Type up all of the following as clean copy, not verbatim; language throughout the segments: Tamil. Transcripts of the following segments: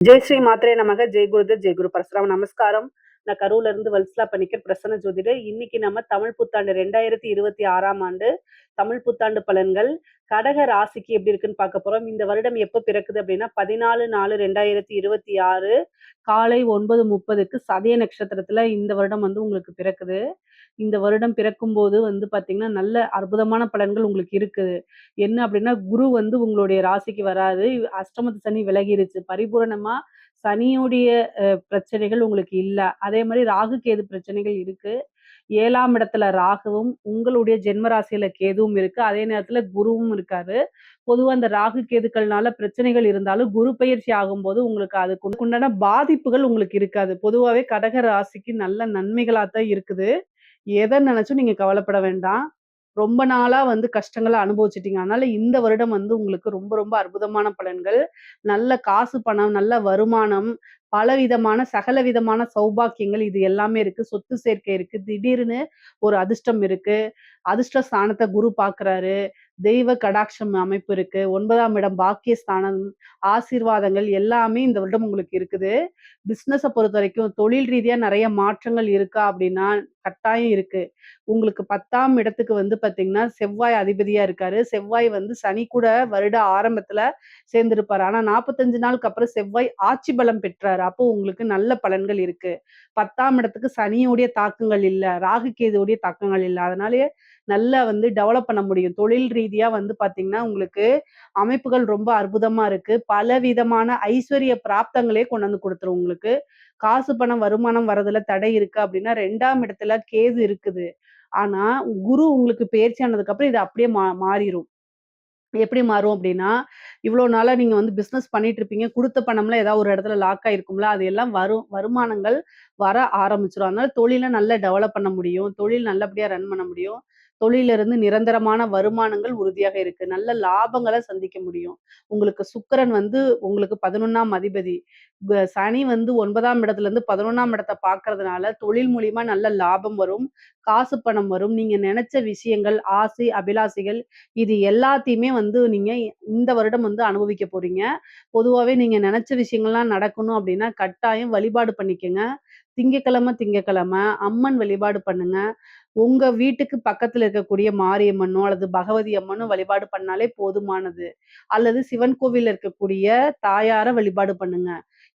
ஜெய் ஸ்ரீ மாத்ரே நமக. ஜெய் குருதேவ், ஜெய் குரு பரசுராம். நமஸ்காரம். நான் கரூர்ல இருந்து வல்சலா பணிக்கர், பிரசன்ன ஜோதிடர். இன்னைக்கு நம்ம தமிழ் புத்தாண்டு 2026ஆம் ஆண்டு தமிழ் புத்தாண்டு பலன்கள் கடக ராசிக்கு எப்படி இருக்குன்னு பார்க்க போறோம். இந்த வருடம் எப்ப பிறக்குது அப்படின்னா 14/4/2026 காலை 9:30க்கு சதய நட்சத்திரத்துல இந்த வருடம் உங்களுக்கு பிறக்குது. இந்த வருடம் பிறக்கும்போது பாத்தீங்கன்னா நல்ல அற்புதமான பலன்கள் உங்களுக்கு இருக்குது. என்ன அப்படின்னா குரு உங்களுடைய ராசிக்கு வராது. அஷ்டமத்து சனி விலகிருச்சு. பரிபூரணமா சனியுடைய பிரச்சனைகள் உங்களுக்கு இல்ல. அதே மாதிரி ராகு கேது பிரச்சனைகள் இருக்கு. 7ஆம் இடத்துல ராகுவும் உங்களுடைய ஜென்ம ராசியில கேதுவும் இருக்கு. அதே நேரத்துல குருவும் இருக்காரு. பொதுவா அந்த ராகு கேதுக்கள்னால பிரச்சனைகள் இருந்தாலும் குரு பயிற்சி ஆகும்போது உங்களுக்கு அதுக்கு உண்டான பாதிப்புகள் உங்களுக்கு இருக்காது. பொதுவாவே கடக ராசிக்கு நல்ல நன்மைகளா தான் இருக்குது. எத நினைச்சும் நீங்க கவலைப்பட வேண்டாம். ரொம்ப நாளா கஷ்டங்கள அனுபவிச்சுட்டீங்க. அதனால இந்த வருடம் உங்களுக்கு ரொம்ப ரொம்ப அற்புதமான பலன்கள். நல்ல காசு, பணம், நல்ல வருமானம், பலவிதமான சகல விதமான சௌபாக்கியங்கள் இது எல்லாமே இருக்கு. சொத்து சேர்க்கை இருக்கு. திடீர்னு ஒரு அதிர்ஷ்டம் இருக்கு. அதிர்ஷ்ட ஸ்தானத்த குரு பார்க்குறாரு. தெய்வ கடாட்சம் அமைப்பு இருக்கு. 9ஆம் இடம் பாக்கியஸ்தானம், ஆசீர்வாதங்கள் எல்லாமே இந்த வருடம் உங்களுக்கு இருக்குது. பிசினஸ பொறுத்தவரைக்கும் தொழில் ரீதியா நெறைய மாற்றங்கள் இருக்கா அப்படின்னா, கட்டாயம் இருக்கு. உங்களுக்கு 10ஆம் இடத்துக்கு பார்த்தீங்கன்னா, செவ்வாய் அதிபதியா இருக்காரு. செவ்வாய் சனி கூட வருட ஆரம்பத்துல சேர்ந்திருப்பாரு. ஆனா 45 நாளுக்கு அப்புறம் செவ்வாய் ஆட்சி பலம் பெற்றாரு. அப்போ உங்களுக்கு நல்ல பலன்கள் இருக்கு. 10ஆம் இடத்துக்கு சனியுடைய தாக்கங்கள் இல்ல. ராகு கேதுவுடைய தாக்கங்கள் இல்ல. அதனாலயே நல்லா டெவலப் பண்ண முடியும். தொழில் ரீதியா பார்த்தீங்கன்னா, உங்களுக்கு அமைப்புகள் ரொம்ப அற்புதமா இருக்கு. பலவிதமான ஐஸ்வர்ய பிராப்தங்களே கொண்டு குடுத்துரும் உங்களுக்கு. காசு, பணம், வருமானம் வரதுல தடை இருக்கு அப்படின்னா 2ஆம் இடத்துல கேது இருக்குது. ஆனா, குரு உங்களுக்கு பெயர்ச்சி ஆனதுக்கு அப்புறம் இது அப்படியே மாறிரும். எப்படி மாறும் அப்படின்னா, இவ்வளோ நாளா நீங்க பிசினஸ் பண்ணிட்டு இருப்பீங்க. குடுத்த பணம்லாம் ஏதாவது ஒரு இடத்துல லாக் ஆயிருக்கும்ல. அது எல்லாம் வருமானங்கள் வர ஆரம்பிச்சுரும். அதனால தொழில நல்லா டெவலப் பண்ண முடியும். தொழில் நல்லபடியா ரன் பண்ண முடியும். தொழில்ல இருந்து நிரந்தரமான வருமானங்கள் உறுதியாக இருக்கு. நல்ல லாபங்கள சந்திக்க முடியும். உங்களுக்கு சுக்கிரன் உங்களுக்கு 11ஆம் அதிபதி. சனி 9ஆம் இடத்துல இருந்து 11ஆம் இடத்த பார்க்கறதுனால தொழில் மூலியமா நல்ல லாபம் வரும். காசு, பணம் வரும். நீங்க நெனச்ச விஷயங்கள், ஆசை, அபிலாசைகள் இது எல்லாத்தையுமே நீங்க இந்த வருடம் அனுபவிக்க போறீங்க. பொதுவாவே நீங்க நெனச்ச விஷயங்கள்லாம் நடக்கணும் அப்படின்னா, கட்டாயம் வழிபாடு பண்ணிக்கங்க. திங்கட்கிழமை அம்மன் வழிபாடு பண்ணுங்க. உங்க வீட்டுக்கு பக்கத்துல இருக்கக்கூடிய மாரியம்மனோ, அல்லது பகவதி அம்மனோ வழிபாடு பண்ணாலே போதுமானது. அல்லது சிவன் கோவில்ல இருக்கக்கூடிய தாயார வழிபாடு பண்ணுங்க.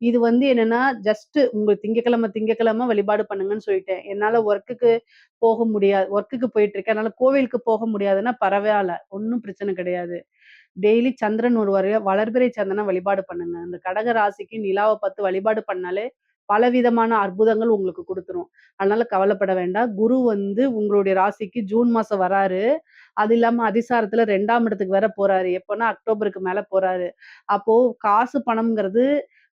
இது என்னன்னா, ஜஸ்ட் உங்க திங்கட்கிழமை வழிபாடு பண்ணுங்கன்னு சொல்லிட்டேன். என்னால ஒர்க்குக்கு போயிட்டு இருக்கேன். அதனால கோவிலுக்கு போக முடியாதுன்னா பரவால்ல. ஒண்ணும் பிரச்சனை கிடையாது. டெய்லி சந்திரன் ஒரு வளர்பிறை சந்தன வழிபாடு பண்ணுங்க. இந்த கடக ராசிக்கு நிலாவ பார்த்து வழிபாடு பண்ணாலே பலவிதமான அற்புதங்கள் உங்களுக்கு குடுத்துரும். அதனால கவலைப்பட வேண்டாம். குரு உங்களுடைய ராசிக்கு ஜூன் மாசம் வராரு. அது இல்லாம அதிசாரத்துல 2ஆம் இடத்துக்கு வேற போறாரு. எப்போன்னா அக்டோபருக்கு மேல போறாரு. அப்போ காசு பணம்ங்கிறது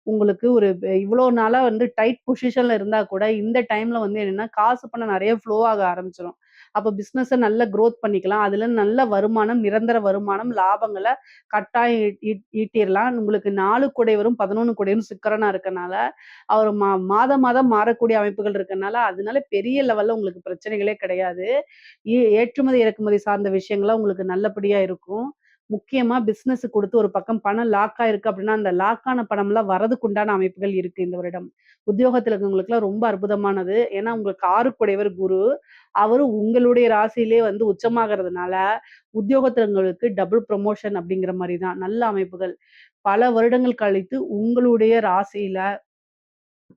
உங்களுக்கு ஒரு இவ்ளோ நாளா டைட் பொசிஷன்ல இருந்தா கூட, இந்த டைம்ல என்னன்னா, காசு பணம் நெறைய ஃப்ளோ ஆக ஆரம்பிச்சுரும். அப்ப பிசினஸ நல்ல குரோத் பண்ணிக்கலாம். அதுல நல்ல வருமானம், நிரந்தர வருமானம், லாபங்கள கட்டாயம் ஈட்டிறலாம். உங்களுக்கு 4 குடைவரும் 11 குடைவரும் சுக்கிரனா இருக்கனால, அவர் மாதம் மாதம் மாறக்கூடிய அமைப்புகள் இருக்கனால, அதனால பெரிய லெவல்ல உங்களுக்கு பிரச்சனைகளே கிடையாது. ஏற்றுமதி, இறக்குமதி சார்ந்த விஷயங்கள்லாம் உங்களுக்கு நல்லபடியா இருக்கும். முக்கியமா பிசினஸ் குடுத்து ஒரு பக்கம் பணம் லாக் ஆயிருக்கு அப்படின்னா, அந்த லாக் ஆன பணம்லாம் வரதுக்கு உண்டான அமைப்புகள் இருக்கு இந்த வருடம். உத்தியோகத்துல இருக்கவங்களுக்குலாம் ரொம்ப அற்புதமானது. ஏன்னா உங்களுக்கு 6 குரு. அவரு உங்களுடைய ராசியிலே உச்சமாகறதுனால, உத்தியோகத்துல இருக்கவங்களுக்கு டபுள் ப்ரமோஷன் அப்படிங்கிற மாரி தான். நல்ல அமைப்புகள். பல வருடங்கள் கழித்து உங்களுடைய ராசியில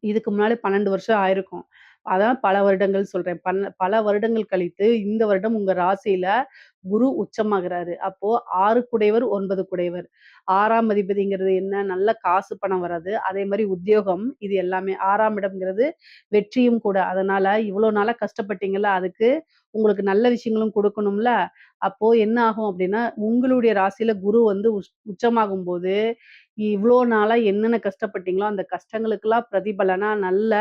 இதுக்கு முன்னாடி 12 வருஷம் ஆயிருக்கும். அதான் பல வருடங்கள் சொல்றேன். பல வருடங்கள் கழித்து இந்த வருடம் உங்க ராசியில குரு உச்சமாகுறாரு. அப்போ 6 குடைவர், 9 குடைவர். 6ஆம் அதிபதிங்கிறது என்ன? நல்ல காசு பணம் வர்றது. அதே மாரி உத்தியோகம் இது எல்லாமே 6ஆம் இடம்ங்கிறது வெற்றியும் கூட. அதனால இவ்வளோ நாளா கஷ்டப்பட்டீங்கல்ல, அதுக்கு உங்களுக்கு நல்ல விஷயங்களும் குடுக்கணும்ல. அப்போ என்ன ஆகும் அப்டின்னா, உங்களுடைய ராசியில குரு உச்சமாகும்போது, இவ்ளோ நாளா என்னென்ன கஷ்டப்பட்டீங்களோ, அந்த கஷ்டங்களுக்கெல்லாம் பிரதிபலனா நல்ல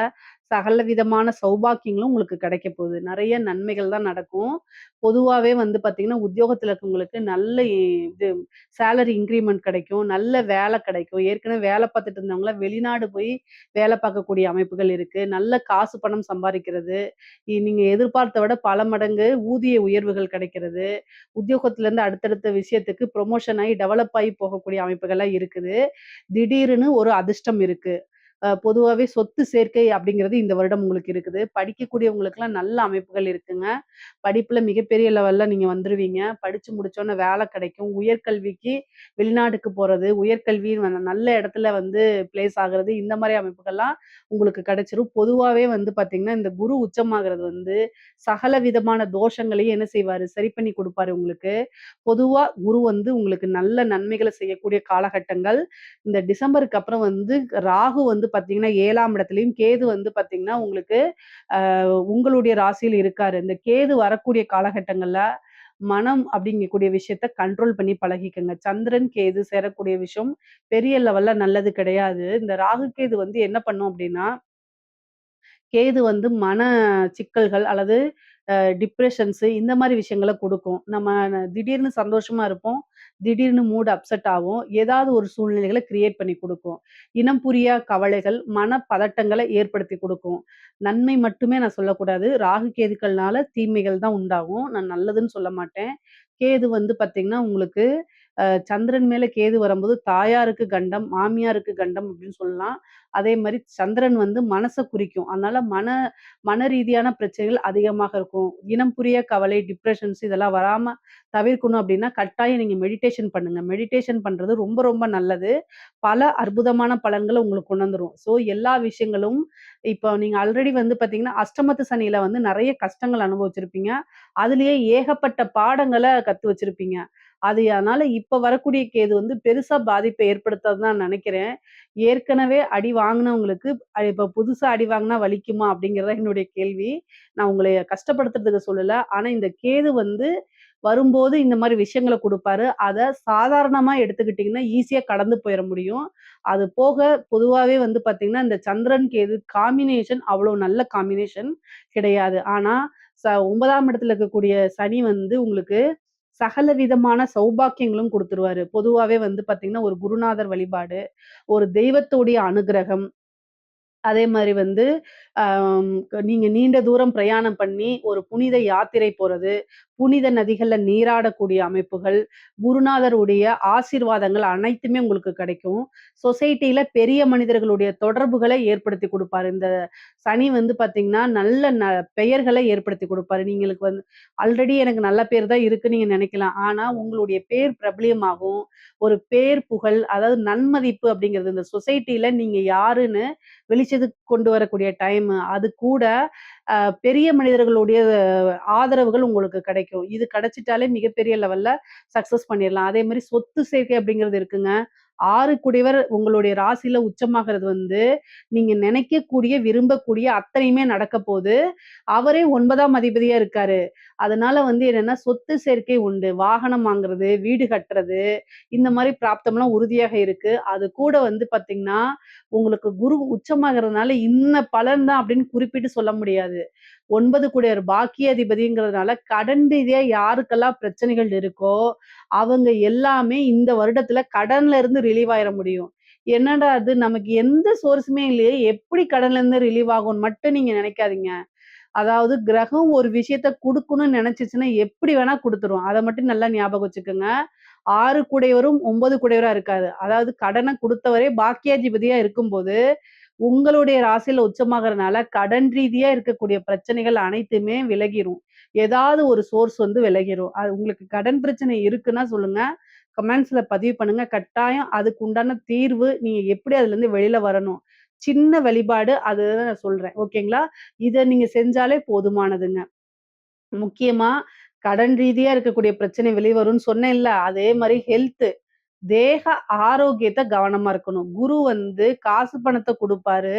சகல விதமான சௌபாக்கியங்களும் உங்களுக்கு கிடைக்க போகுது. நெறைய நன்மைகள் தான் நடக்கும். பொதுவாவே பார்த்தீங்கன்னா, உத்தியோகத்துல இருக்கவங்களுக்கு நல்ல இது சேலரி இன்கிரிமென்ட் கிடைக்கும். நல்ல வேலை கிடைக்கும். ஏற்கனவே வேலை பார்த்துட்டு இருந்தவங்கலாம் வெளிநாடு போய் வேலை பார்க்கக்கூடிய அமைப்புகள் இருக்கு. நல்ல காசு பணம் சம்பாரிக்கிறது. நீங்க எதிர்பார்த்த விட பல மடங்கு ஊதிய உயர்வுகள் கிடைக்கிறது. உத்தியோகத்திலேருந்து அடுத்தடுத்த விஷயத்துக்கு ப்ரொமோஷன் ஆயி, டெவலப் ஆயி போகக்கூடிய அமைப்புகள்லாம் இருக்குது. திடீர்னு ஒரு அதிர்ஷ்டம் இருக்கு. பொதுவாவே சொத்து சேர்க்கை அப்படிங்கிறது இந்த வருடம் உங்களுக்கு இருக்குது. படிக்கக்கூடியவங்களுக்கெல்லாம் நல்ல அமைப்புகள் இருக்குங்க. படிப்புல மிகப்பெரிய லெவல்ல நீங்க வந்துருவீங்க. படிச்சு முடிச்சோனே வேலை கிடைக்கும். உயர்கல்விக்கு வெளிநாட்டுக்கு போறது, உயர்கல்வி நல்ல இடத்துல வந்து பிளேஸ் ஆகுறது, இந்த மாரி அமைப்புகள்லாம் உங்களுக்கு கிடைச்சிரும். பொதுவாவே வந்து பார்த்தீங்கன்னா, இந்த குரு உச்சமாகுறது வந்து சகல விதமான தோஷங்களையும் என்ன செய்வாரு? சரி பண்ணி குடுப்பாரு உங்களுக்கு. பொதுவா குரு வந்து உங்களுக்கு நல்ல நன்மைகள செய்யக்கூடிய காலகட்டங்கள். இந்த டிசம்பருக்கு அப்புறம் வந்து ராகு வந்து பார்த்தீங்கன்னா 7ஆம் இடத்துலயும், கேது வந்து பார்த்தீங்கன்னா உங்களுக்கு உங்களுடைய ராசியில் இருக்காரு. இந்த கேது வரக்கூடிய காலகட்டங்கள்ல, மனம் அப்படிங்கக்கூடிய விஷயத்த கண்ட்ரோல் பண்ணி பழகிக்கங்க. சந்திரன், கேது சேரக்கூடிய விஷயம் பெரிய லெவல்ல நல்லது கிடையாது. இந்த ராகு, கேது வந்து என்ன பண்ணும் அப்படின்னா, கேது வந்து மன சிக்கல்கள் அல்லது டிப்ரஷன்ஸு இந்த மாரி விஷயங்கள குடுக்கும். நம்ம திடீர்னு சந்தோஷமா இருப்போம். திடீர்னு மூட் அப்செட் ஆகும். ஏதாவது ஒரு சூழ்நிலைகள கிரியேட் பண்ணி குடுக்கும். இனம் புரியா கவலைகள், மனப்பதட்டங்கள ஏற்படுத்தி குடுக்கும். நன்மை மட்டுமே நான் சொல்லக்கூடாது. ராகு, கேதுக்கள்னால தீமைகள் தான் உண்டாகும். நான் நல்லதுன்னு சொல்ல மாட்டேன். கேது வந்து பார்த்தீங்கன்னா, உங்களுக்கு சந்திரன் மேல கேது வரும்போது தாயாருக்கு கண்டம், மாமியாருக்கு கண்டம் அப்படின்னு சொல்லலாம். அதே மாரி சந்திரன் வந்து மனச குறிக்கும். அதனால மன ரீதியான பிரச்சனைகள் அதிகமாக இருக்கும். இனம் புரிய கவலை, டிப்ரஷன்ஸ் இதெல்லாம் வராம தவிர்க்கணும் அப்படின்னா, கட்டாயம் நீங்க மெடிடேஷன் பண்ணுங்க. மெடிடேஷன் பண்றது ரொம்ப ரொம்ப நல்லது. பல அற்புதமான பலன்கள உங்களுக்கு கொண்டு வந்துரும். ஸோ எல்லா விஷயங்களும் இப்போ நீங்க ஆல்ரெடி வந்து பார்த்தீங்கன்னா, அஷ்டமத்து சனியில வந்து நெறைய கஷ்டங்கள் அனுபவிச்சிருப்பீங்க. அதிலேயே ஏகப்பட்ட பாடங்கள கத்து வச்சிருப்பீங்க. அது அதனால இப்ப வரக்கூடிய கேது வந்து பெருசா பாதிப்பை ஏற்படுத்தாதுன்னு தான் நெனைக்கிறேன். ஏற்கனவே அடி வாங்குனவங்களுக்கு இப்ப புதுசா அடி வாங்குனா வலிக்குமா? அப்படிங்கிறது தான் என்னுடைய கேள்வி. நான் உங்கள கஷ்டப்படுத்துறதுக்கு சொல்லல. ஆனா இந்த கேது வந்து வரும்போது இந்த மாரி விஷயங்கள குடுப்பாரு. அத சாதாரணமா எடுத்துக்கிட்டீங்கன்னா, ஈஸியா கடந்து போயிற முடியும். அது போக பொதுவாவே வந்து பார்த்தீங்கன்னா, இந்த சந்திரன், கேது காம்பினேஷன் அவ்வளோ நல்ல காம்பினேஷன் கிடையாது. ஆனா 9ஆம் இடத்துல இருக்கக்கூடிய சனி வந்து உங்களுக்கு சகல விதமான சௌபாக்கியங்களும் குடுத்துருவாரு. பொதுவாவே வந்து பார்த்தீங்கன்னா, ஒரு குருநாதர் வழிபாடு, ஒரு தெய்வத்துடைய அனுக்கிரகம் அதே மாரி வந்து, அம் நீங்க நீண்ட தூரம் பிரயாணம் பண்ணி ஒரு புனித யாத்திரை போறது, புனித நதிகள்ல நீராடக்கூடிய அமைப்புகள், குருநாதருடைய ஆசீர்வாதங்கள் அனைத்துமே உங்களுக்கு கிடைக்கும். சொசைட்டில பெரிய மனிதர்களுடைய தொடர்புகள ஏற்படுத்தி குடுப்பாரு. இந்த சனி வந்து பார்த்தீங்கன்னா, நல்ல பெயர்கள ஏற்படுத்தி குடுப்பாரு. நீங்களுக்கு வந்து ஆல்ரெடி எனக்கு நல்ல பேர் தான் இருக்குன்னு நீங்க நெனைக்கலாம். ஆனா, உங்களுடைய பேர் பிரபலியமாகும். ஒரு பேர், புகழ் அதாவது நன்மதிப்பு அப்படிங்கிறது இந்த சொசைட்டில நீங்க யாருன்னு வெளிச்சத்துக்கு கொண்டு வரக்கூடிய டைமு. அது கூட பெரிய மனிதர்களுடைய ஆதரவுகள் உங்களுக்கு கிடைக்கும். இது கிடைச்சிட்டாலே மிகப்பெரிய லெவல்ல சக்சஸ் பண்ணிறலாம். அதே மாரி சொத்து சேர்க்கை அப்படிங்கிறது இருக்குங்க. 6 குடைவர் உங்களுடைய ராசியில உச்சமாகிறது வந்து, நீங்க நினைக்கக்கூடிய, விரும்பக்கூடிய அத்தனையுமே நடக்கப்போது. அவரே 9ஆம் அதிபதியா இருக்காரு. அதனால வந்து என்னன்னா, சொத்து சேர்க்கை உண்டு. வாகனம் வாங்குறது, வீடு கட்டுறது, இந்த மாரி பிராப்தம்லாம் உறுதியாக இருக்கு. அது கூட வந்து பார்த்தீங்கன்னா, உங்களுக்கு குரு உச்சமாகறதுனால இன்ன பலன் தான் அப்படின்னு குறிப்பிட்டு சொல்ல முடியாது. 9 கூடியவர் பாக்கியாதிபதிங்கிறதுனால கடன் ரீதியா யாருக்கெல்லாம் பிரச்சனைகள் இருக்கோ, அவங்க எல்லாமே இந்த வருடத்துல கடன்ல இருந்து ரிலீவ் ஆயிற முடியும். என்னடா இது நமக்கு எந்த சோர்ஸுமே இல்லையே! எப்படி கடன்ல இருந்து ரிலீவ் ஆகும்ன்னு மட்டும் நீங்க நினைக்காதீங்க. அதாவது கிரகம் ஒரு விஷயத்த குடுக்கணும்னு நினைச்சுச்சுன்னா, எப்படி வேணா குடுத்துரும். அத மட்டும் நல்லா ஞாபகம் வச்சுக்கங்க. 6 கூடையவரும் 9 கூடையவரா இருக்காது. அதாவது கடன குடுத்தவரே பாக்கியாதிபதியா இருக்கும்போது, உங்களுடைய ராசியில உச்சமாகறனால, கடன் ரீதியா இருக்கக்கூடிய பிரச்சனைகள் அனைத்துமே விலகிரும். ஏதாவது ஒரு சோர்ஸ் வந்து விலகிரும். அது உங்களுக்கு கடன் பிரச்சனை இருக்குன்னா சொல்லுங்க. கமெண்ட்ஸ்ல பதிவு பண்ணுங்க. கட்டாயம் அதுக்கு உண்டான தீர்வு, நீங்க எப்படி அதுலருந்து வெளில வரணும். சின்ன வழிபாடு அதுதான் நான் சொல்றேன். ஓகேங்களா? இத நீங்க செஞ்சாலே போதுமானதுங்க. முக்கியமா கடன் ரீதியா இருக்கக்கூடிய பிரச்சனை வெளிவரும்னு சொன்னேன்ல, அதே மாரி தேக ஆரோக்கியத்த கவனமா இருக்கணும். குரு வந்து காசு பணத்த குடுப்பாரு.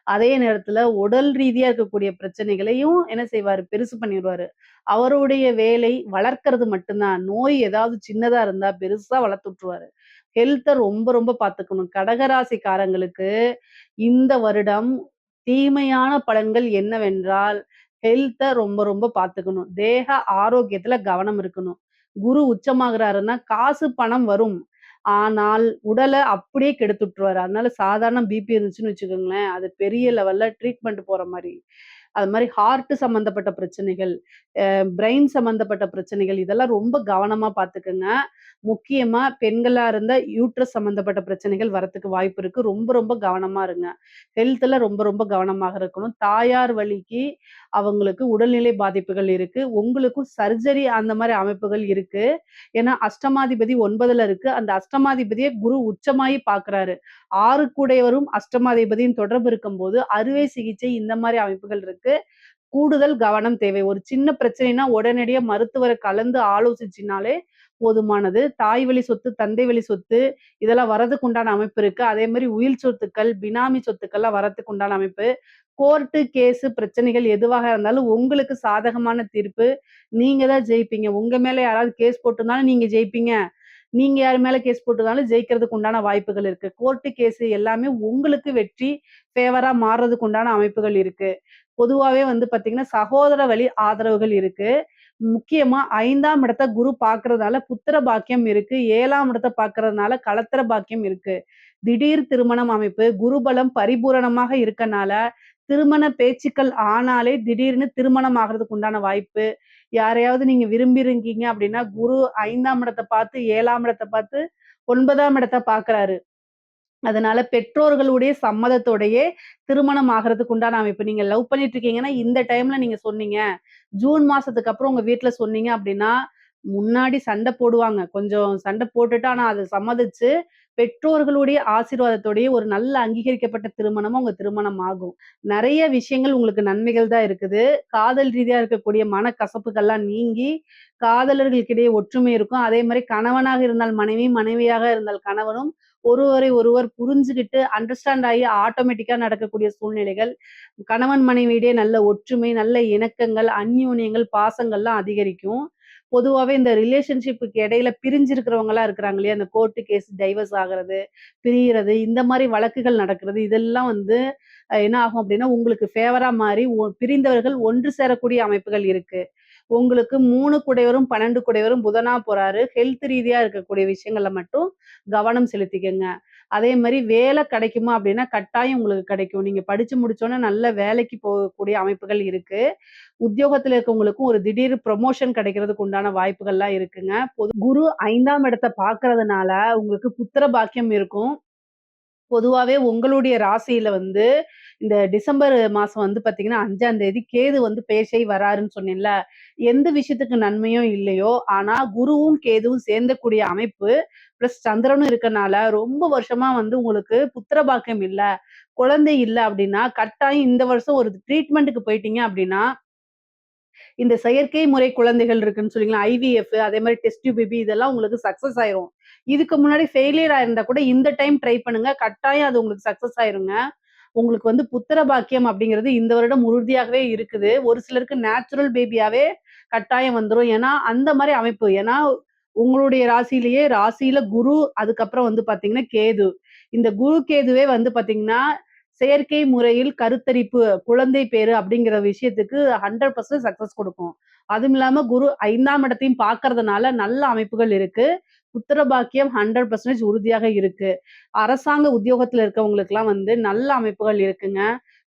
அதே நேரத்துல உடல் ரீதியா இருக்கக்கூடிய பிரச்சனைகளையும் என்ன செய்வாரு? பெருசு பண்ணிருவாரு. அவருடைய வேலை வளர்க்கறது மட்டும் தான். நோய் ஏதாவது சின்னதா இருந்தா பெருசா வளர்த்து விட்டுருவாரு. ஹெல்த்த ரொம்ப ரொம்ப பாத்துக்கணும். கடகராசிக்காரங்களுக்கு இந்த வருடம் தீமையான பலன்கள் என்னவென்றால், ஹெல்த்த ரொம்ப ரொம்ப பாத்துக்கணும். தேக ஆரோக்கியத்துல கவனம் இருக்கணும். குரு உச்சமாகுறாருன்னா, காசு, பணம் வரும். ஆனால், உடல அப்படியே கெடுத்து விட்டுருவாரு. அதனால சாதாரண பிபி இருந்துச்சுன்னு வச்சுக்கோங்களேன், அது பெரிய லெவல்ல ட்ரீட்மெண்ட் போற மாரி. அது மாரி ஹார்ட் சம்மந்தப்பட்ட பிரச்சனைகள், பிரெயின் சம்மந்தப்பட்ட பிரச்சனைகள் இதெல்லாம் ரொம்ப கவனமா பார்த்துக்கங்க. முக்கியமா பெண்களா இருந்தா யூட்ரஸ் சம்மந்தப்பட்ட பிரச்சனைகள் வரத்துக்கு வாய்ப்பு இருக்கு. ரொம்ப ரொம்ப கவனமா இருங்க. ஹெல்த்ல ரொம்ப ரொம்ப கவனமாக இருக்கணும். தாயார் வழிக்கு அவங்களுக்கு உடல்நிலை பாதிப்புகள் இருக்கு. உங்களுக்கும் சர்ஜரி அந்த மாரி அமைப்புகள் இருக்கு. ஏன்னா அஷ்டமாதிபதி 9ல இருக்கு. அந்த அஷ்டமாதிபதிய குரு உச்சமாயி பார்க்குறாரு. 6 கூடையவரும் அஷ்டமாதிபதியும் தொடர்பு இருக்கும்போது, அறுவை சிகிச்சை இந்த மாரி அமைப்புகள் இருக்கு. கூடுதல் கவனம் தேவை. ஒரு சின்ன பிரச்சனைன்னா உடனடியா மருத்துவர கலந்து ஆலோசிச்சினாலே போதுமானது. தாய் வழி சொத்து, தந்தை வழி சொத்து இதெல்லாம் வரதுக்கு உண்டான அமைப்பு இருக்கு. அதே மாரி உயில் சொத்துக்கள், பினாமி சொத்துக்கள்லாம் வரதுக்கு உண்டான அமைப்பு. கோர்ட்டு, கேஸு பிரச்சனைகள் எதுவாக இருந்தாலும் உங்களுக்கு சாதகமான தீர்ப்பு நீங்க தான் ஜெயிப்பீங்க. உங்க மேல யாராவது கேஸ் போட்டிருந்தாலும் நீங்க ஜெயிப்பீங்க. நீங்க யார் மேல கேஸ் போட்டிருந்தாலும் ஜெயிக்கிறதுக்கு உண்டான வாய்ப்புகள் இருக்கு. கோர்ட்டு, கேஸு எல்லாமே உங்களுக்கு வெற்றி ஃபேவரா மாறுறதுக்கு உண்டான அமைப்புகள் இருக்கு. பொதுவாவே வந்து பார்த்தீங்கன்னா, சகோதர வழி ஆதரவுகள் இருக்கு. முக்கியமா 5ஆம் இடத்த குரு பார்க்கிறதுனால புத்திர பாக்கியம் இருக்கு. 7ஆம் இடத்த பார்க்கிறதுனால களத்திர பாக்கியம் இருக்கு. திடீர் திருமணம் அமைப்பு, குருபலம் பரிபூரணமாக இருக்கனால, திருமண பேச்சுக்கள் ஆனாலே திடீர்னு திருமணம் ஆகுறதுக்கு உண்டான வாய்ப்பு. யாரையாவது நீங்க விரும்பியிருக்கீங்க அப்படின்னா, குரு 5ஆம் இடத்த பார்த்து, 7ஆம் இடத்த பார்த்து, 9ஆம் இடத்த பார்க்கிறாரு. அதனால பெற்றோர்களுடைய சம்மதத்தோடயே திருமணம் ஆகுறதுக்கு உண்டான அமைப்பு. நீங்க லவ் பண்ணிட்டு இருக்கீங்கன்னா, இந்த டைம்ல நீங்க சொன்னீங்க. ஜூன் மாசத்துக்கு அப்புறம் உங்க வீட்ல சொன்னீங்க அப்படின்னா, முன்னாடி சண்டை போடுவாங்க. கொஞ்சம் சண்டை போட்டுட்டு, ஆனா அத சம்மதிச்சு, பெற்றோர்களுடைய ஆசீர்வாதத்தோடயே ஒரு நல்ல அங்கீகரிக்கப்பட்ட திருமணமா உங்க திருமணம் ஆகும். நெறைய விஷயங்கள் உங்களுக்கு நன்மைகள் தான் இருக்குது. காதல் ரீதியா இருக்கக்கூடிய மனக்கசப்புகள்லாம் நீங்கி, காதலர்களுக்கிடையே ஒற்றுமை இருக்கும். அதே மாரி கணவனாக இருந்தால் மனைவி, மனைவியாக இருந்தால் கணவனும் ஒருவரை ஒருவர் புரிஞ்சுகிட்டு அண்டர்ஸ்டாண்ட் ஆகி ஆட்டோமேட்டிக்கா நடக்கக்கூடிய சூழ்நிலைகள். கணவன் மனைவியிடையே நல்ல ஒற்றுமை, நல்ல இணக்கங்கள், அந்யோன்யங்கள், பாசங்கள்லாம் அதிகரிக்கும். பொதுவாவே இந்த ரிலேஷன்ஷிப்க்கு இடையில பிரிஞ்சிருக்கிறவங்கலாம் இருக்கிறாங்க இல்லையா? இந்த கோர்ட் கேஸ் டைவர்ஸ் ஆகுறது, பிரியறது இந்த மாரி வழக்குகள் நடக்கிறது. இதெல்லாம் வந்து என்ன ஆகும் அப்டின்னா, உங்களுக்கு ஃபேவரா மாறி பிரிந்தவர்கள் ஒன்று சேரக்கூடிய அமைப்புகள் இருக்கு. உங்களுக்கு 3 குடையவரும், 12 குடையவரும் புதனா போறாரு. ஹெல்த் ரீதியா இருக்கக்கூடிய விஷயங்கள்ல மட்டும் கவனம் செலுத்திக்கங்க. அதே மாரி வேலை கிடைக்குமா அப்டின்னா, கட்டாயம் உங்களுக்கு கிடைக்கும். நீங்க படிச்சு முடிச்சோனே நல்ல வேலைக்கு போகக்கூடிய அமைப்புகள் இருக்கு. உத்தியோகத்துல இருக்கவங்களுக்கும் ஒரு திடீர் ப்ரமோஷன் கிடைக்கிறதுக்கு உண்டான வாய்ப்புகள்லாம் இருக்குங்க. குரு 5ஆம் இடத்த பார்க்கறதுனால உங்களுக்கு புத்திர பாக்கியம் இருக்கும். பொதுவாவே உங்களுடைய ராசியில வந்து இந்த டிசம்பர் மாசம் வந்து பார்த்தீங்கன்னா, 5ஆம் தேதி கேது வந்து பெயர்ச்சி வராருன்னு சொன்னேன்ல. எந்த விஷயத்துக்கு நன்மையோ இல்லையோ, ஆனா குருவும், கேதுவும் சேர்ந்தக்கூடிய அமைப்பு, பிளஸ் சந்திரனும் இருக்கனால, ரொம்ப வருஷமா வந்து உங்களுக்கு புத்திர பாக்கியம் இல்ல, குழந்தை இல்ல அப்டின்னா, கட்டாயம் இந்த வருஷம் ஒரு ட்ரீட்மெண்ட்டுக்கு போயிட்டீங்க அப்டின்னா, இந்த செயற்கை முறை குழந்தைகள் இருக்குன்னு சொன்னீங்களா, ஐவிஎஃப் அதே மாரி டெஸ்ட் டியூப் பேபி இதெல்லாம் உங்களுக்கு சக்சஸ் ஆயிரும். இதுக்கு முன்னாடி ஃபெயிலியர் ஆயிருந்தா கூட இந்த டைம் ட்ரை பண்ணுங்க. கட்டாயம் அது உங்களுக்கு சக்சஸ் ஆயிருங்க. உங்களுக்கு வந்து புத்திர பாக்கியம் அப்படிங்கிறது இந்த வருடம் உறுதியாகவே இருக்குது. ஒரு சிலருக்கு நேச்சுரல் பேபியாவே கட்டாயம் வந்துரும். ஏன்னா, அந்த மாரி அமைப்பு. ஏன்னா, உங்களுடைய ராசியிலேயே ராசியில குரு, அதுக்கப்புறம் வந்து பார்த்தீங்கன்னா கேது. இந்த குரு, கேதுவே வந்து பார்த்தீங்கன்னா, செயற்கை முறையில் கருத்தரிப்பு, குழந்தை பேறு அப்படிங்கிற விஷயத்துக்கு 100% சக்சஸ் குடுக்கும். அதுவும் இல்லாம குரு 5ஆம் இடத்தையும் பார்க்கறதுனால நல்ல அமைப்புகள் இருக்கு. புத்திர பாக்கியம் 100% உறுதியாக இருக்கு. அரசாங்க உத்தியோகத்துல இருக்கவங்களுக்கெல்லாம் வந்து நல்ல அமைப்புகள் இருக்குங்க.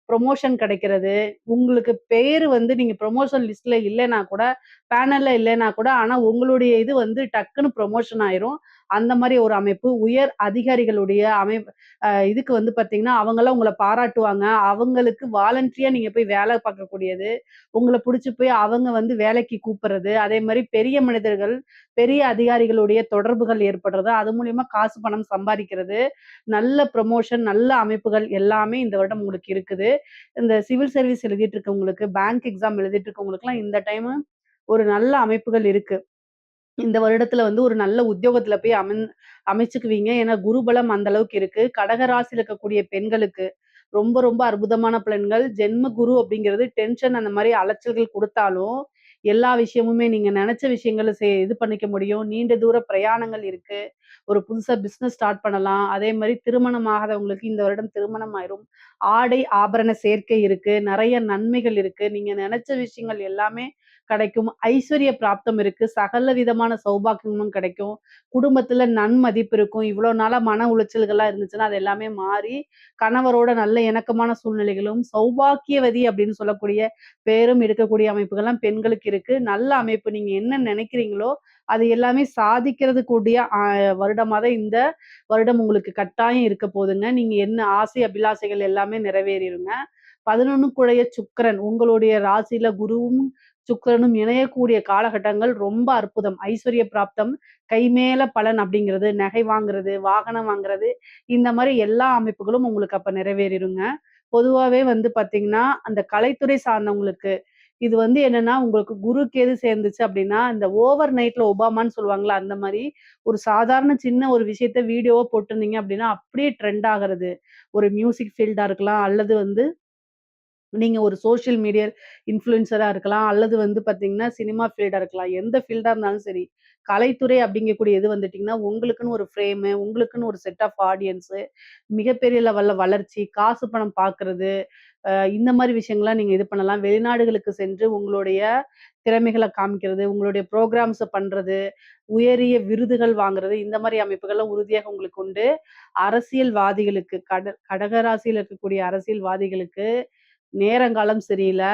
புரமோஷன் கிடைக்கிறது. உங்களுக்கு பேரு வந்து நீங்க புரமோஷன் லிஸ்ட்ல இல்லன்னா கூட, பேனல்ல இல்லன்னா கூட, ஆனா உங்களுடைய இது வந்து டக்குன்னு புரமோஷன் ஆயிரும். அந்த மாரி ஒரு அமைப்பு. உயர் அதிகாரிகளுடைய இதுக்கு வந்து பார்த்தீங்கன்னா, அவங்கலாம் உங்கள பாராட்டுவாங்க. அவங்களுக்கு வாலண்டரியா நீங்க போய் வேலை பார்க்கக்கூடியது. உங்கள புடிச்சு போய் அவங்க வந்து வேலைக்கு கூப்பிடுறது. அதே மாரி பெரிய மனிதர்கள், பெரிய அதிகாரிகளுடைய தொடர்புகள் ஏற்படுறது. அது மூலியமா காசு, பணம் சம்பாதிக்கிறது. நல்ல ப்ரமோஷன், நல்ல அமைப்புகள் எல்லாமே இந்த வருடம் உங்களுக்கு இருக்குது. இந்த சிவில் சர்வீஸ் எழுதிட்டு இருக்கவங்களுக்கு, பேங்க் எக்ஸாம் எழுதிட்டு இருக்கவங்களுக்குலாம் இந்த டைமு ஒரு நல்ல அமைப்புகள் இருக்கு. இந்த வருடத்துல வந்து ஒரு நல்ல உத்தியோகத்துல போய் அமைச்சுக்குவீங்க. ஏன்னா குரு பலம் அந்த அளவுக்கு இருக்கு. கடக ராசியில இருக்கக்கூடிய பெண்களுக்கு ரொம்ப ரொம்ப அற்புதமான பலன்கள். ஜென்ம குரு அப்படிங்கிறது டென்ஷன் அந்த மாரி அலைச்சல்கள் குடுத்தாலும், எல்லா விஷயமுமே நீங்க நெனச்ச விஷயங்கள இது பண்ணிக்க முடியும். நீண்ட தூர பிரயாணங்கள் இருக்கு. ஒரு புதுசா பிசினஸ் ஸ்டார்ட் பண்ணலாம். அதே மாரி திருமணம் ஆகாதவங்களுக்கு இந்த வருடம் திருமணம் ஆயிரும். ஆடை, ஆபரண சேர்க்கை இருக்கு. நெறைய நன்மைகள் இருக்கு. நீங்க நெனச்ச விஷயங்கள் எல்லாமே கிடைக்கும். ஐஸ்வர்ய பிராப்தம் இருக்கு. சகல விதமான சௌபாக்கியமும் கிடைக்கும். குடும்பத்துல நன்மதிப்பு இருக்கும். இவ்வளோ நாளா மன உளைச்சல்கள்லாம் இருந்துச்சுன்னா, அது எல்லாமே மாறி, கணவரோட நல்ல இணக்கமான சூழ்நிலைகளும், சௌபாக்கியவதி அப்படின்னு சொல்லக்கூடிய பேரும் இருக்கக்கூடிய அமைப்புகள்லாம் பெண்களுக்கு இருக்கு. நல்ல அமைப்பு. நீங்க என்ன நினைக்கிறீங்களோ, அது எல்லாமே சாதிக்கிறதுக்கு கூடிய வருடமா தான் இந்த வருடம் உங்களுக்கு கட்டாயம் இருக்க போதுங்க. நீங்க என்ன ஆசை, அபிலாசைகள் எல்லாமே நிறைவேறிருங்க. 11 சுக்கிரன் உங்களுடைய ராசியில குருவும், சுக்கிரனும் இணையக்கூடிய காலகட்டங்கள் ரொம்ப அற்புதம். ஐஸ்வர்ய பிராப்தம், கைமேல பலன் அப்படிங்கிறது, நகை வாங்குறது, வாகனம் வாங்குறது, இந்த மாரி எல்லா அமைப்புகளும் உங்களுக்கு அப்ப நிறைவேறிருங்க. பொதுவாவே வந்து பார்த்தீங்கன்னா, அந்த கலைத்துறை சார்ந்தவங்களுக்கு இது வந்து என்னன்னா, உங்களுக்கு குரு, கேது சேர்ந்துச்சு அப்படின்னா, இந்த ஓவர் நைட்ல ஒபாமான்னு சொல்லுவாங்கல்ல, அந்த மாரி ஒரு சாதாரண சின்ன ஒரு விஷயத்த வீடியோவா போட்டிருந்தீங்க அப்படின்னா, அப்படியே ட்ரெண்ட் ஆகுறது. ஒரு மியூசிக் ஃபீல்டா இருக்கலாம், அல்லது வந்து நீங்க ஒரு சோசியல் மீடியா இன்ஃப்ளூயன்சரா இருக்கலாம். அல்லது வந்து பார்த்தீங்கன்னா, சினிமா ஃபீல்டா இருக்கலாம். எந்த ஃபீல்டா இருந்தாலும் சரி. கலைத்துறை அப்படிங்கக்கூடிய இது வந்துட்டீங்கன்னா, உங்களுக்குன்னு ஒரு ஃப்ரேமு, உங்களுக்குன்னு ஒரு செட் ஆஃப் ஆடியன்ஸு, மிகப்பெரிய லெவல்ல வளர்ச்சி, காசு பணம் பார்க்கறது, இந்த மாரி விஷயங்கள்லாம் நீங்க இது பண்ணலாம். வெளிநாடுகளுக்கு சென்று உங்களுடைய திறமைகள காமிக்கிறது, உங்களுடைய புரோகிராம்ஸ பண்றது, உயரிய விருதுகள் வாங்குறது, இந்த மாரி அமைப்புகள்லாம் உறுதியாக உங்களுக்கு உண்டு. அரசியல்வாதிகளுக்கு கடக ராசியில இருக்கக்கூடிய அரசியல்வாதிகளுக்கு நேரங்காலம் சரியில்ல.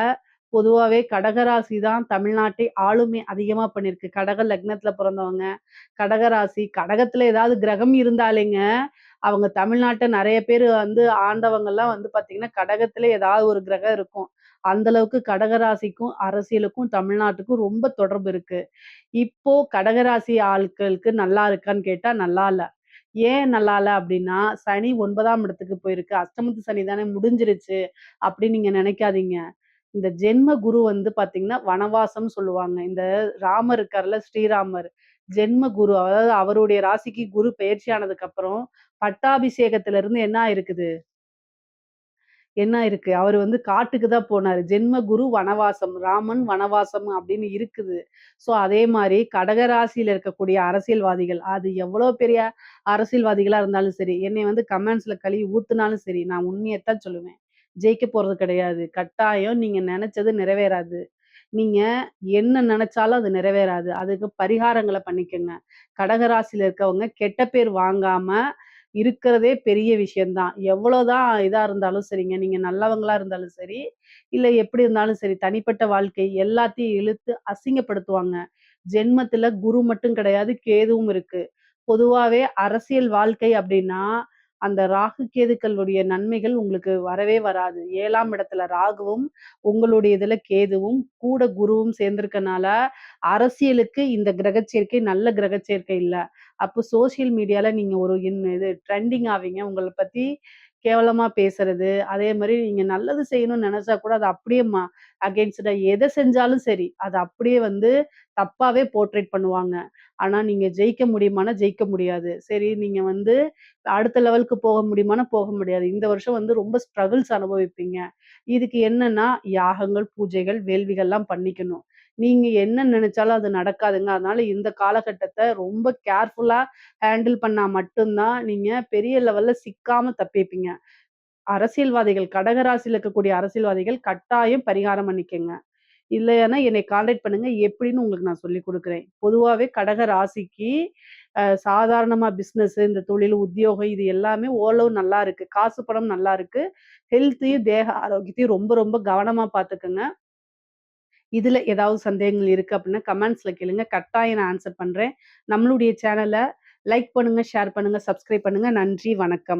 பொதுவாவே கடகராசி தான் தமிழ்நாட்டை ஆளுமை அதிகமா பண்ணியிருக்கு. கடக லக்னத்துல பொறந்தவங்க, கடகராசி கடகத்துல ஏதாவது கிரகம் இருந்தாலேங்க, அவங்க தமிழ்நாட்ட நெறைய பேரு வந்து ஆண்டவங்கலாம் வந்து பார்த்தீங்கன்னா, கடகத்திலே ஏதாவது ஒரு கிரகம் இருக்கும். அந்த அளவுக்கு கடகராசிக்கும், அரசியலுக்கும், தமிழ்நாட்டுக்கும் ரொம்ப தொடர்பு இருக்கு. இப்போ கடகராசி ஆட்களுக்கு நல்லா இருக்கான்னு கேட்டா, நல்லா இல்ல. ஏன் நல்லா இல்ல அப்டின்னா, சனி 9ஆம் இடத்துக்கு போயிருக்கு. அஷ்டமத்து சனி தானே முடிஞ்சிருச்சு அப்டின்னு நீங்க நெனைக்காதீங்க. இந்த ஜென்ம குரு வந்து பார்த்தீங்கன்னா, வனவாசம் சொல்லுவாங்க. இந்த ராமர் இருக்கார்ல, ஸ்ரீராமர். ஜென்ம குரு அதாவது அவருடைய ராசிக்கு குரு பெயர்ச்சி ஆனதுக்கு அப்புறம், பட்டாபிஷேகத்திலிருந்து என்ன ஆயிருக்குது? என்ன இருக்கு? அவரு வந்து காட்டுக்கு தான் போனாரு. ஜென்ம குரு வனவாசம். ராமன் வனவாசம் அப்படின்னு இருக்குது. ஸோ அதே மாரி கடக ராசியில இருக்கக்கூடிய அரசியல்வாதிகள், அது எவ்வளோ பெரிய அரசியல்வாதிகளா இருந்தாலும் சரி, என்னைய வந்து கமெண்ட்ஸ்ல கழுவி ஊத்துனாலும் சரி, நான் உண்மையத்தான் சொல்லுவேன். ஜெயிக்க போறது கிடையாது. கட்டாயம் நீங்க நெனச்சது நிறைவேறாது. நீங்க என்ன நெனச்சாலும் அது நிறைவேறாது. அதுக்கு பரிகாரங்கள பண்ணிக்கங்க. கடக ராசியில இருக்கவங்க கெட்ட பேர் வாங்காம இருக்கிறதே பெரிய விஷயம் தான். எவ்வளோதான் இதா இருந்தாலும் சரிங்க, நீங்க நல்லவங்களா இருந்தாலும் சரி, இல்ல எப்படி இருந்தாலும் சரி, தனிப்பட்ட வாழ்க்கை எல்லாத்தையும் இழுத்து அசிங்கப்படுத்துவாங்க. ஜென்மத்தில குரு மட்டும் கிடையாது, கேதுவும் இருக்கு. பொதுவாவே அரசியல் வாழ்க்கை அப்படின்னா, அந்த ராகு, கேதுக்களுடைய நன்மைகள் உங்களுக்கு வரவே வராது. 7ஆம் இடத்துல ராகுவும், உங்களுடைய இதுல கேதுவும், கூட குருவும் சேர்ந்திருக்கனால, அரசியலுக்கு இந்த கிரகச் சேர்க்கை நல்ல கிரகச் சேர்க்கை இல்ல. அப்போ சோசியல் மீடியால நீங்க ஒரு இது ட்ரெண்டிங் ஆவீங்க. உங்கள பத்தி கேவலமா பேசுறது, அதே மாரி நீங்க நல்லது செய்யணும்னு நெனச்சா கூட அத அப்படியே அகைன்ஸ்டா எத செஞ்சாலும் சரி, அத அப்படியே வந்து தப்பாவே போர்ட்ரேட் பண்ணுவாங்க. ஆனா நீங்க ஜெயிக்க முடியுமான்னா ஜெயிக்க முடியாது. சரி நீங்க வந்து அடுத்த லெவலுக்கு போக முடியுமான்னா போக முடியாது. இந்த வருஷம் வந்து ரொம்ப ஸ்ட்ரகிள்ஸ் அனுபவிப்பீங்க. இதுக்கு என்னன்னா யாகங்கள், பூஜைகள், வேள்விகள்லாம் பண்ணிக்கணும். நீங்க என்ன நெனச்சாலும் அது நடக்காதுங்க. அதனால இந்த காலகட்டத்த ரொம்ப கேர்ஃபுல்லா ஹேண்டில் பண்ணா மட்டும் தான் நீங்க பெரிய லெவல்ல சிக்காம தப்பிப்பீங்க. அரசியல்வாதிகள் கடகராசியில இருக்கக்கூடிய அரசியல்வாதிகள் கட்டாயம் பரிகாரம் பண்ணிக்கங்க. இல்லைன்னா என்னை கான்டாக்ட் பண்ணுங்க. எப்படின்னு உங்களுக்கு நான் சொல்லிக் குடுக்குறேன். பொதுவாவே கடக ராசிக்கு சாதாரணமா பிசினஸ், இந்த தொழில், உத்தியோகம் இது எல்லாமே ஓரளவு நல்லா இருக்கு. காசு பணம் நல்லா இருக்கு. ஹெல்த்தையும், தேக ஆரோக்கியத்தையும் ரொம்ப ரொம்ப கவனமா பார்த்துக்கங்க. இதுல ஏதாவது சந்தேகங்கள் இருக்கு அப்படின்னா, கமெண்ட்ஸ்ல கேளுங்க. கட்டாயம் நான் ஆன்சர் பண்றேன். நம்மளுடைய சேனல லைக் பண்ணுங்க, ஷேர் பண்ணுங்க, சப்ஸ்கிரைப் பண்ணுங்க. நன்றி, வணக்கம்.